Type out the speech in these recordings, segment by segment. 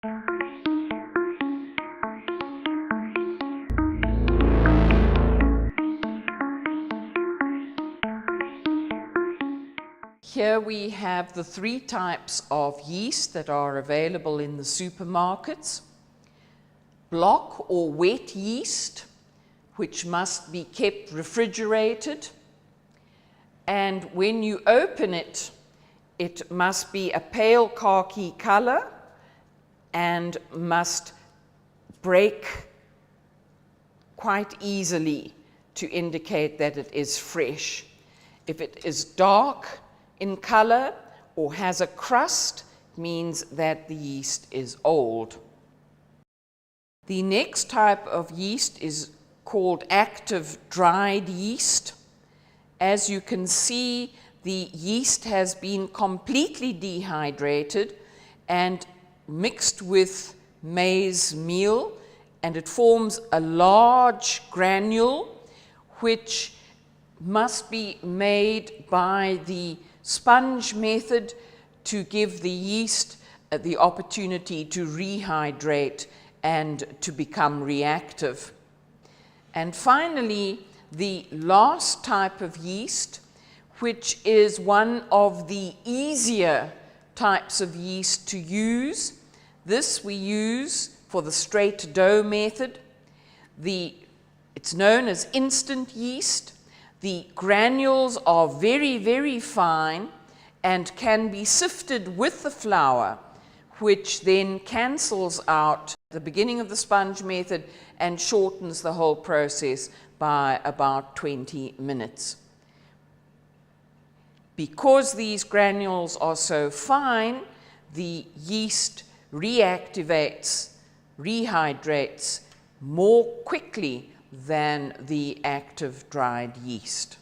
Here we have the 3 types of yeast that are available in the supermarkets. Block or wet yeast, which must be kept refrigerated. And when you open it, it must be a pale khaki color and must break quite easily to indicate that it is fresh. If it is dark in color or has a crust, it means that the yeast is old. The next type of yeast is called active dried yeast. As you can see, the yeast has been completely dehydrated and mixed with maize meal, and it forms a large granule which must be made by the sponge method to give the yeast the opportunity to rehydrate and to become reactive. And finally, the last type of yeast, which is one of the easier types of yeast to use. This we use for the straight dough method. It's known as instant yeast. The granules are very, very fine and can be sifted with the flour, which then cancels out the beginning of the sponge method and shortens the whole process by about 20 minutes. Because these granules are so fine, the yeast reactivates, rehydrates more quickly than the active dried yeast.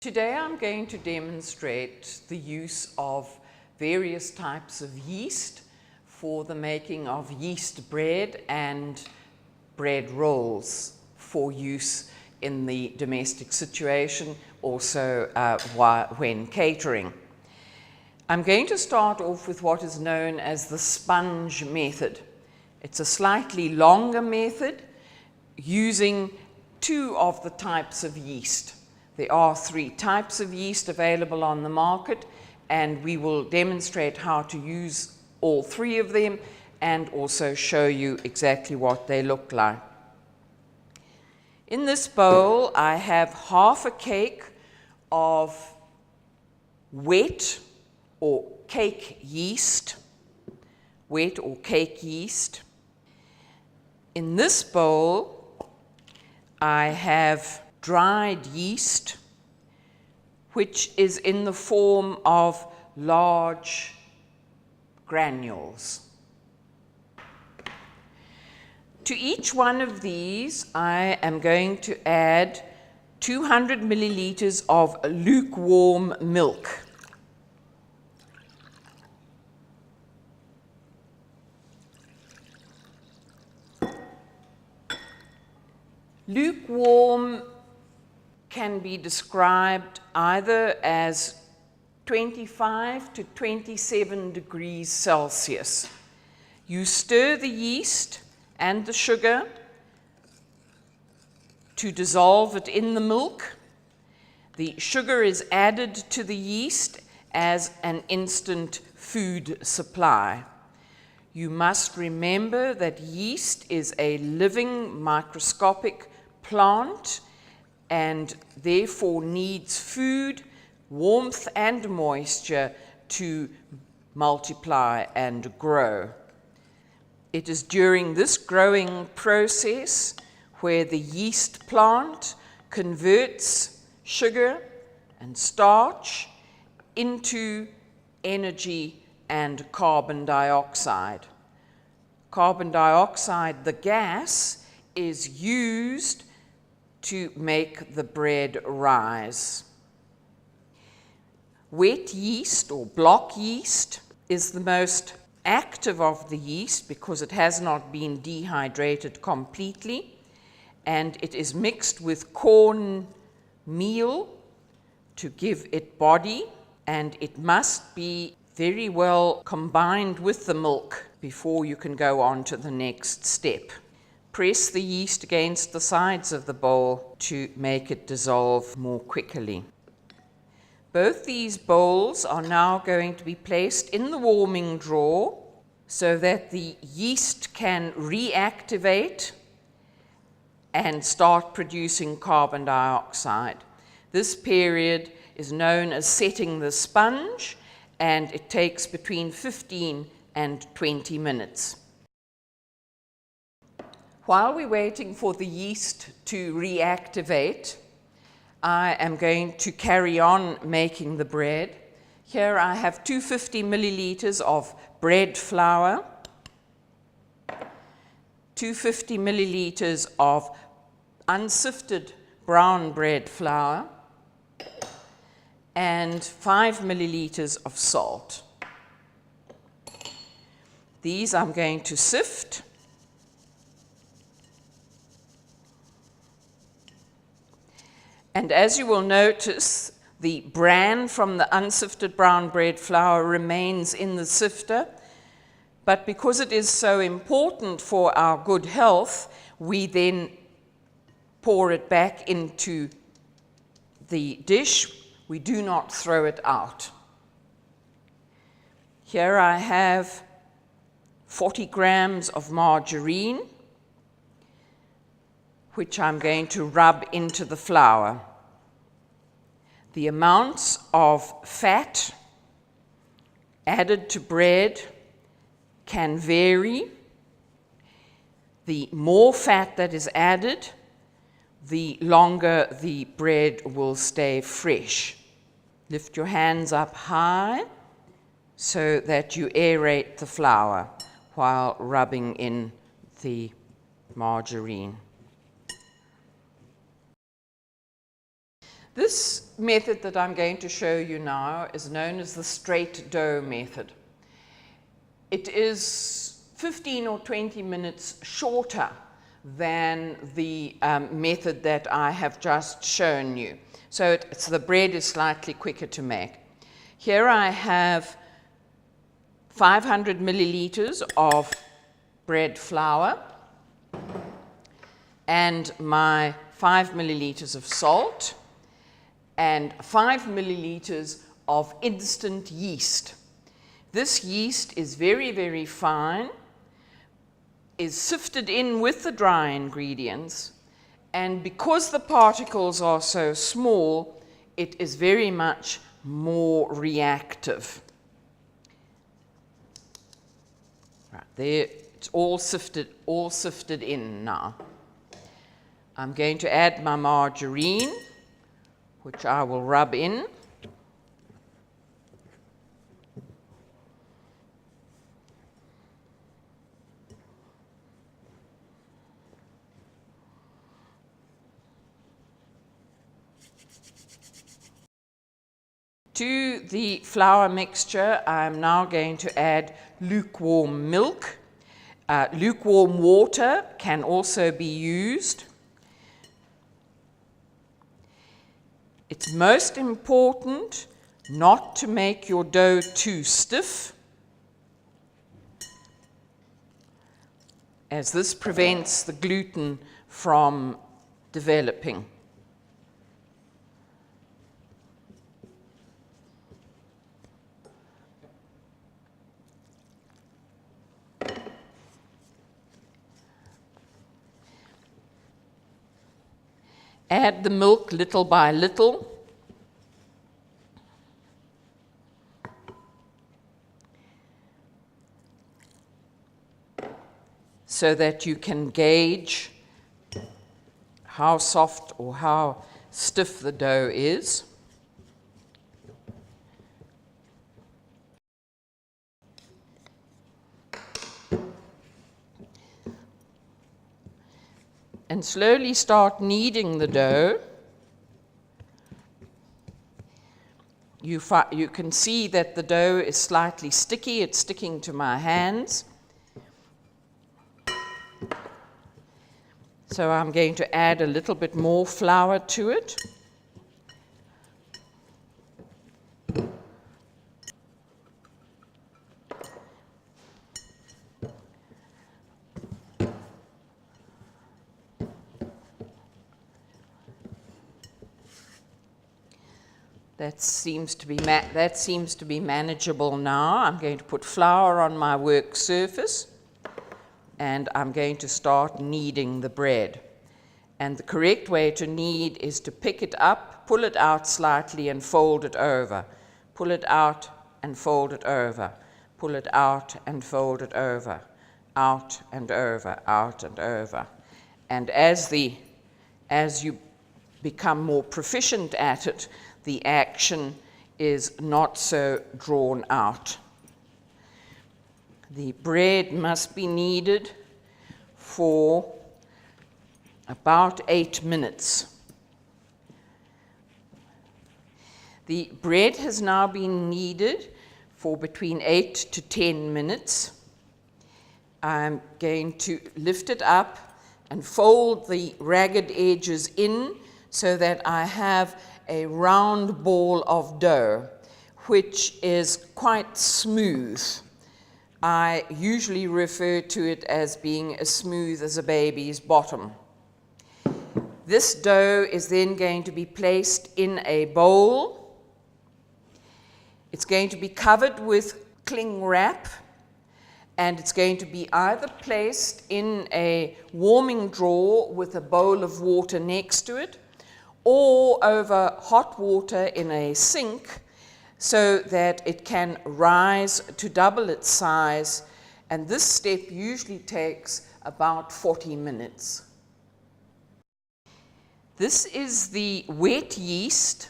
Today I'm going to demonstrate the use of various types of yeast for the making of yeast bread and bread rolls for use in the domestic situation, also when catering. I'm going to start off with what is known as the sponge method. It's a slightly longer method using 2 of the types of yeast. There are 3 types of yeast available on the market, and we will demonstrate how to use all 3 of them and also show you exactly what they look like. In this bowl, I have half a cake of wet or cake yeast. In this bowl, I have dried yeast, which is in the form of large granules. To each one of these, I am going to add 200 milliliters of lukewarm milk. Lukewarm can be described either as 25 to 27 degrees Celsius. You stir the yeast and the sugar to dissolve it in the milk. The sugar is added to the yeast as an instant food supply. You must remember that yeast is a living microscopic plant and therefore needs food, warmth and moisture to multiply and grow. It is during this growing process where the yeast plant converts sugar and starch into energy and carbon dioxide. Carbon dioxide, the gas, is used to make the bread rise. Wet yeast or block yeast is the most active of the yeast because it has not been dehydrated completely, and it is mixed with corn meal to give it body, and it must be very well combined with the milk before you can go on to the next step. Press the yeast against the sides of the bowl to make it dissolve more quickly. Both these bowls are now going to be placed in the warming drawer so that the yeast can reactivate and start producing carbon dioxide. This period is known as setting the sponge, and it takes between 15 and 20 minutes. While we're waiting for the yeast to reactivate, I am going to carry on making the bread. Here I have 250 milliliters of bread flour, 250 milliliters of unsifted brown bread flour, and 5 milliliters of salt. These I'm going to sift. And as you will notice, the bran from the unsifted brown bread flour remains in the sifter, but because it is so important for our good health, we then pour it back into the dish. We do not throw it out. Here I have 40 grams of margarine, which I'm going to rub into the flour. The amounts of fat added to bread can vary. The more fat that is added, the longer the bread will stay fresh. Lift your hands up high so that you aerate the flour while rubbing in the margarine. This method that I'm going to show you now is known as the straight dough method. It is 15 or 20 minutes shorter than the method that I have just shown you. So the bread is slightly quicker to make. Here I have 500 milliliters of bread flour and my 5 milliliters of salt and 5 milliliters of instant yeast. This yeast is very, very fine, is sifted in with the dry ingredients, and because the particles are so small, it is very much more reactive. Right, there, it's all sifted in now. I'm going to add my margarine, which I will rub in. To the flour mixture, I'm now going to add lukewarm milk. Lukewarm water can also be used. It's most important not to make your dough too stiff, as this prevents the gluten from developing. Add the milk little by little. So that you can gauge how soft or how stiff the dough is. And slowly start kneading the dough. You can see that the dough is slightly sticky. It's sticking to my hands. So I'm going to add a little bit more flour to it. That seems to be manageable now. I'm going to put flour on my work surface, and I'm going to start kneading the bread. And the correct way to knead is to pick it up, pull it out slightly, and fold it over. Pull it out and fold it over. Pull it out and fold it over. Out and over, out and over. And as you become more proficient at it, the action is not so drawn out. The bread must be kneaded for about 8 minutes. The bread has now been kneaded for between 8 to 10 minutes. I'm going to lift it up and fold the ragged edges in so that I have a round ball of dough, which is quite smooth. I usually refer to it as being as smooth as a baby's bottom. This dough is then going to be placed in a bowl. It's going to be covered with cling wrap, and it's going to be either placed in a warming drawer with a bowl of water next to it, or over hot water in a sink so that it can rise to double its size, and this step usually takes about 40 minutes. This is the wet yeast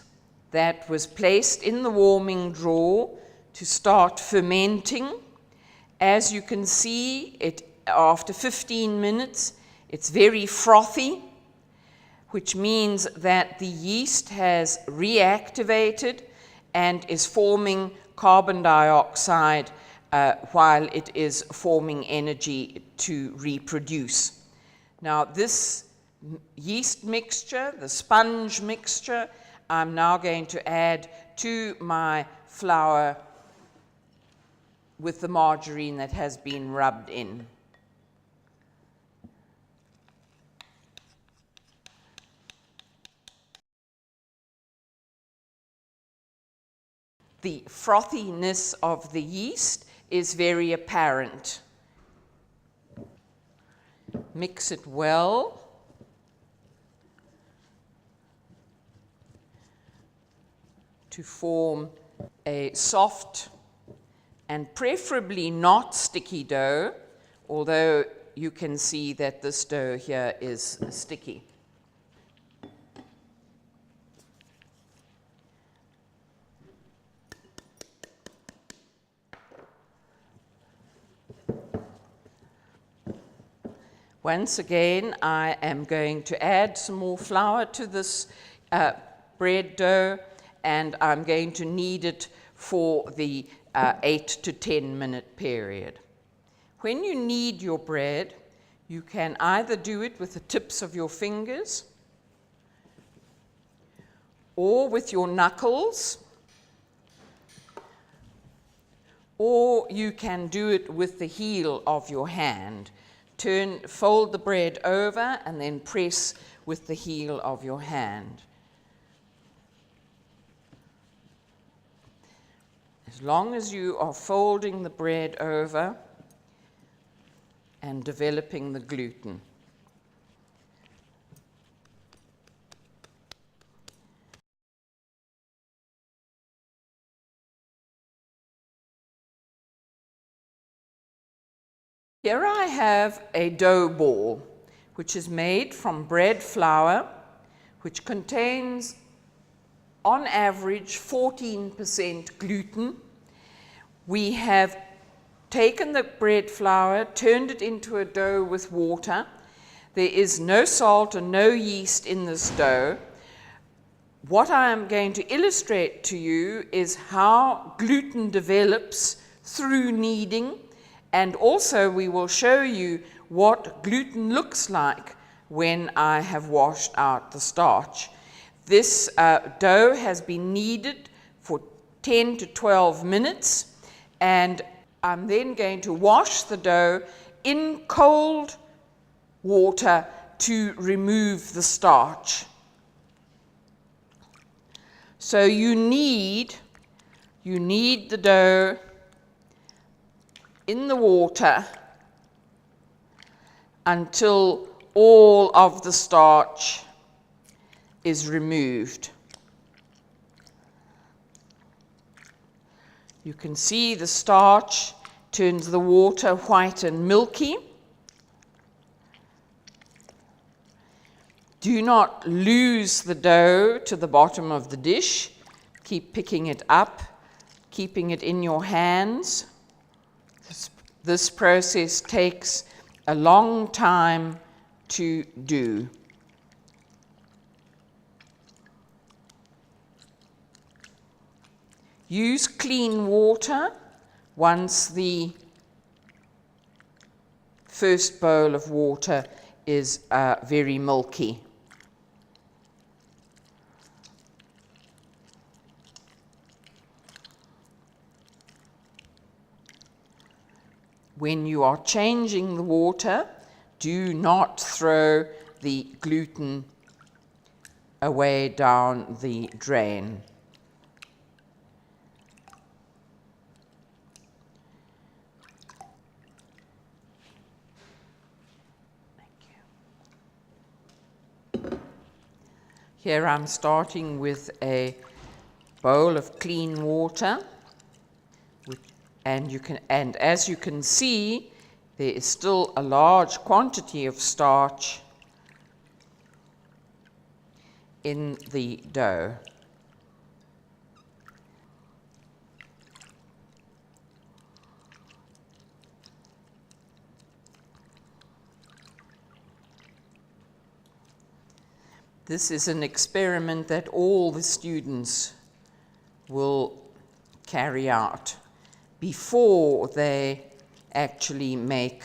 that was placed in the warming drawer to start fermenting. As you can see, after 15 minutes, it's very frothy, which means that the yeast has reactivated and is forming carbon dioxide while it is forming energy to reproduce. Now, this yeast mixture, the sponge mixture, I'm now going to add to my flour with the margarine that has been rubbed in. The frothiness of the yeast is very apparent. Mix it well. To form a soft and preferably not sticky dough, although you can see that this dough here is sticky. Once again, I am going to add some more flour to this bread dough, and I'm going to knead it for the 8 to 10 minute period. When you knead your bread, you can either do it with the tips of your fingers or with your knuckles, or you can do it with the heel of your hand. Fold the bread over and then press with the heel of your hand. As long as you are folding the bread over and developing the gluten. Here I have a dough ball, which is made from bread flour, which contains, on average, 14% gluten. We have taken the bread flour, turned it into a dough with water. There is no salt and no yeast in this dough. What I am going to illustrate to you is how gluten develops through kneading. And also we will show you what gluten looks like when I have washed out the starch. This dough has been kneaded for 10 to 12 minutes, and I'm then going to wash the dough in cold water to remove the starch. So you knead the dough in the water until all of the starch is removed. You can see the starch turns the water white and milky. Do not lose the dough to the bottom of the dish. Keep picking it up, keeping it in your hands. This process takes a long time to do. Use clean water once the first bowl of water is very milky. When you are changing the water, do not throw the gluten away down the drain. Here I'm starting with a bowl of clean water, and as you can see, there is still a large quantity of starch in the dough. This is an experiment that all the students will carry out before they actually make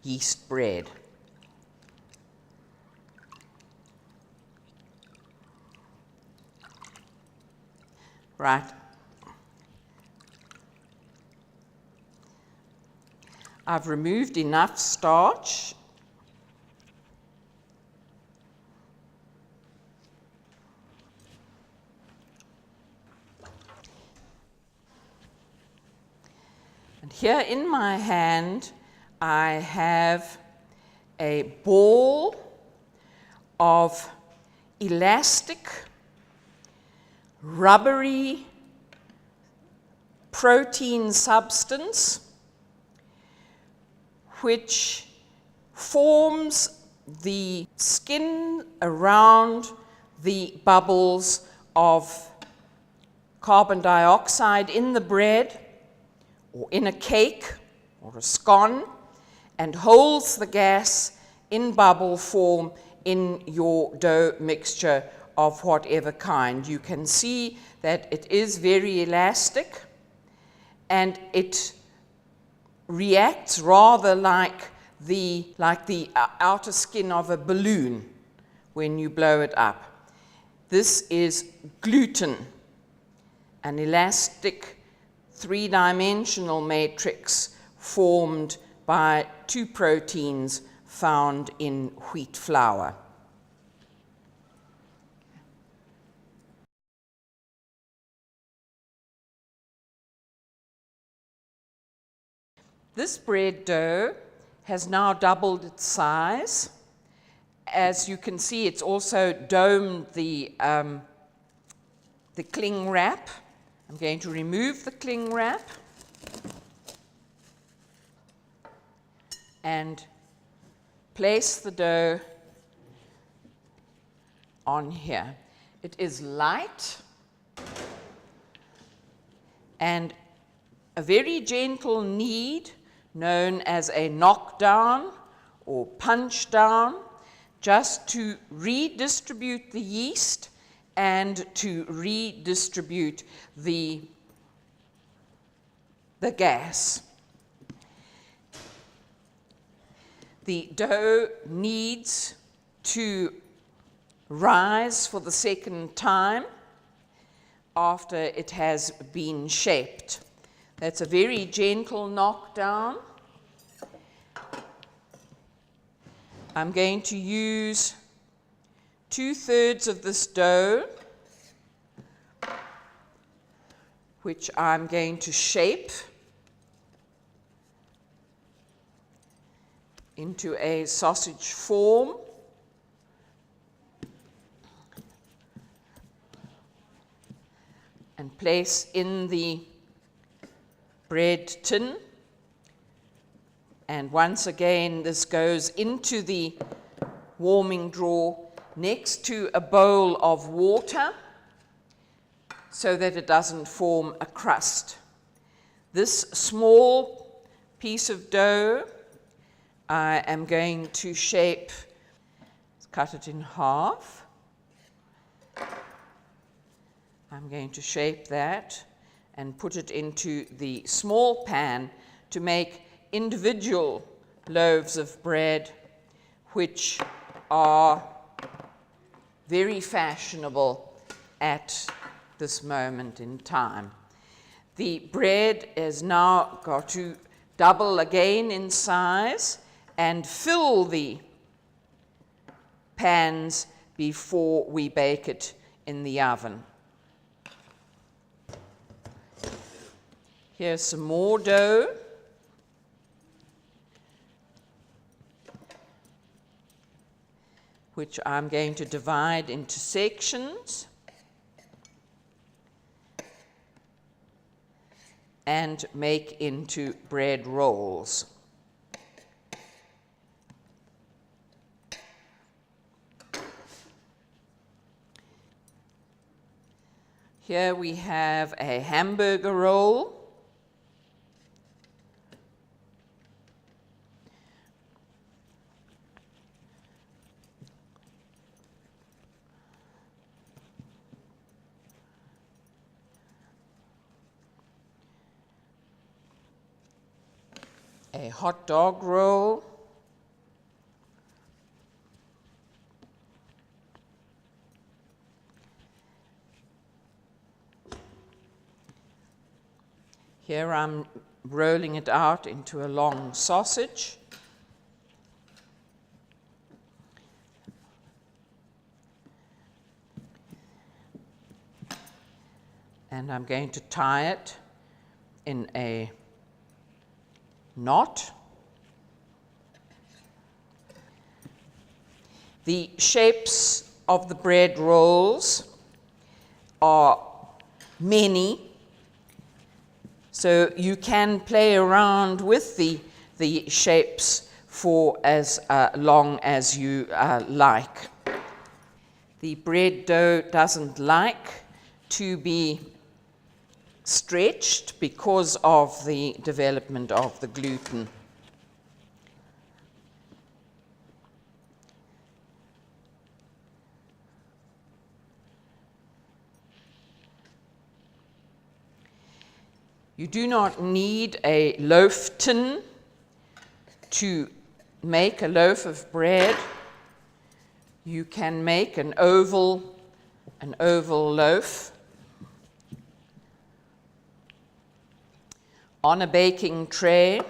yeast bread. Right. I've removed enough starch . And here in my hand, I have a ball of elastic, rubbery protein substance, which forms the skin around the bubbles of carbon dioxide in the bread, or in a cake, or a scone, and holds the gas in bubble form in your dough mixture of whatever kind. You can see that it is very elastic, and it reacts rather like the outer skin of a balloon when you blow it up. This is gluten, an elastic three-dimensional matrix formed by two proteins found in wheat flour. This bread dough has now doubled its size. As you can see, it's also domed the cling wrap. I'm going to remove the cling wrap and place the dough on here. It is light and a very gentle knead, known as a knockdown or punch down, just to redistribute the yeast and to redistribute the gas. The dough needs to rise for the second time after it has been shaped. That's a very gentle knockdown. I'm going to use 2/3 of this dough which I'm going to shape into a sausage form. And place in the bread tin. And once again, this goes into the warming drawer next to a bowl of water so that it doesn't form a crust. This small piece of dough I am going to shape, cut it in half. I'm going to shape that and put it into the small pan to make individual loaves of bread, which are very fashionable at this moment in time. The bread has now got to double again in size and fill the pans before we bake it in the oven. Here's some more dough. Which I'm going to divide into sections and make into bread rolls. Here we have a hamburger roll. A hot dog roll. Here I'm rolling it out into a long sausage. And I'm going to tie it in a knot. The shapes of the bread rolls are many, so you can play around with the shapes for as long as you like. The bread dough doesn't like to be stretched because of the development of the gluten. You do not need a loaf tin to make a loaf of bread. You can make an oval loaf on a baking tray.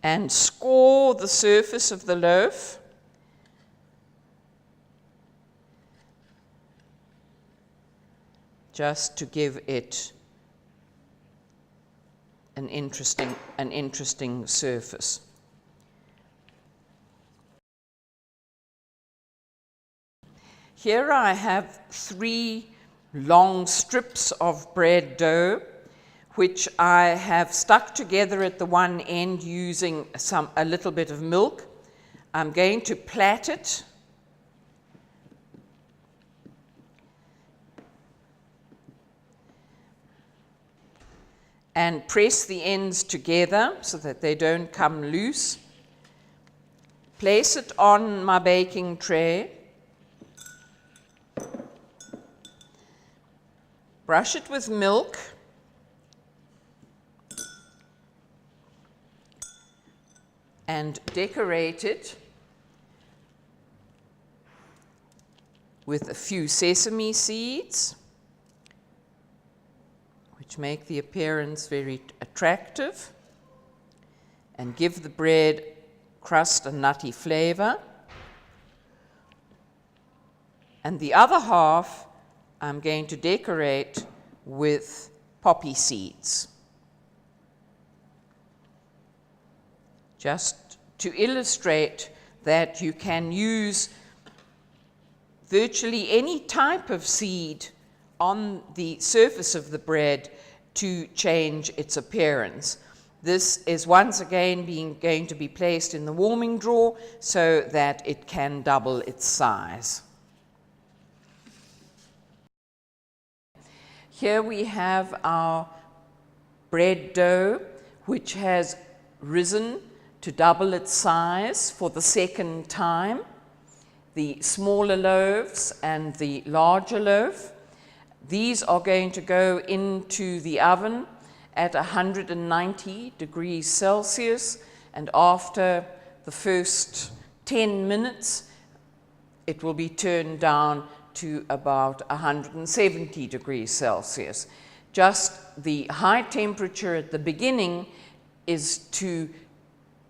And score the surface of the loaf just to give it an interesting surface. Here I have 3 long strips of bread dough, which I have stuck together at the one end using a little bit of milk. I'm going to plait it and press the ends together so that they don't come loose. Place it on my baking tray. Brush it with milk. And decorate it with a few sesame seeds, which make the appearance very attractive and give the bread crust and nutty flavor. And the other half I'm going to decorate with poppy seeds. Just to illustrate that you can use virtually any type of seed on the surface of the bread to change its appearance. This is once again going to be placed in the warming drawer so that it can double its size. Here we have our bread dough, which has risen to double its size for the second time. The smaller loaves and the larger loaf. These are going to go into the oven at 190 degrees Celsius, and after the first 10 minutes, it will be turned down to about 170 degrees Celsius. Just the high temperature at the beginning is to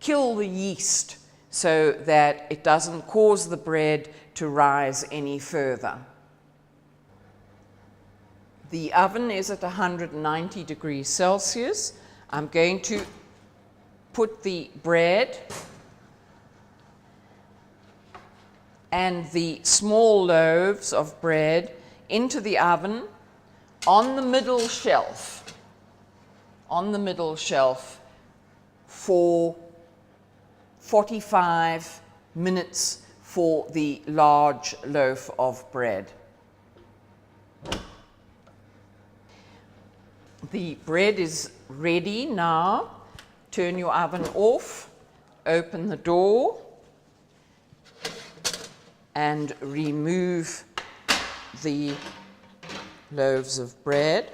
kill the yeast so that it doesn't cause the bread to rise any further. The oven is at 190 degrees Celsius. I'm going to put the bread and the small loaves of bread into the oven on the middle shelf, for 45 minutes for the large loaf of bread. The bread is ready now. Turn your oven off, open the door, and remove the loaves of bread.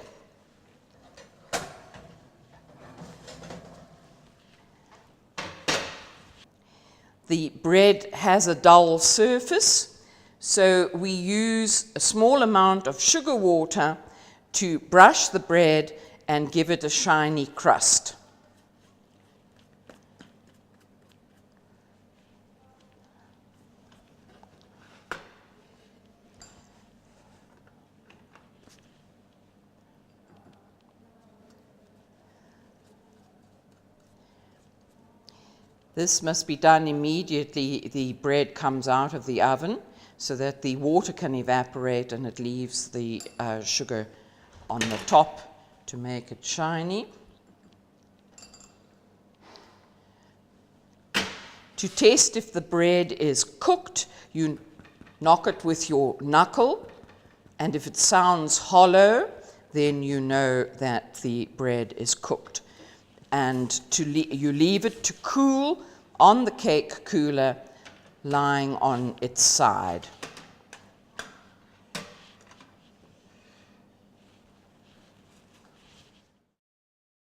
The bread has a dull surface, so we use a small amount of sugar water to brush the bread and give it a shiny crust. This must be done immediately the bread comes out of the oven so that the water can evaporate and it leaves the sugar on the top to make it shiny. To test if the bread is cooked, you knock it with your knuckle, and if it sounds hollow, then you know that the bread is cooked. And you leave it to cool on the cake cooler, lying on its side.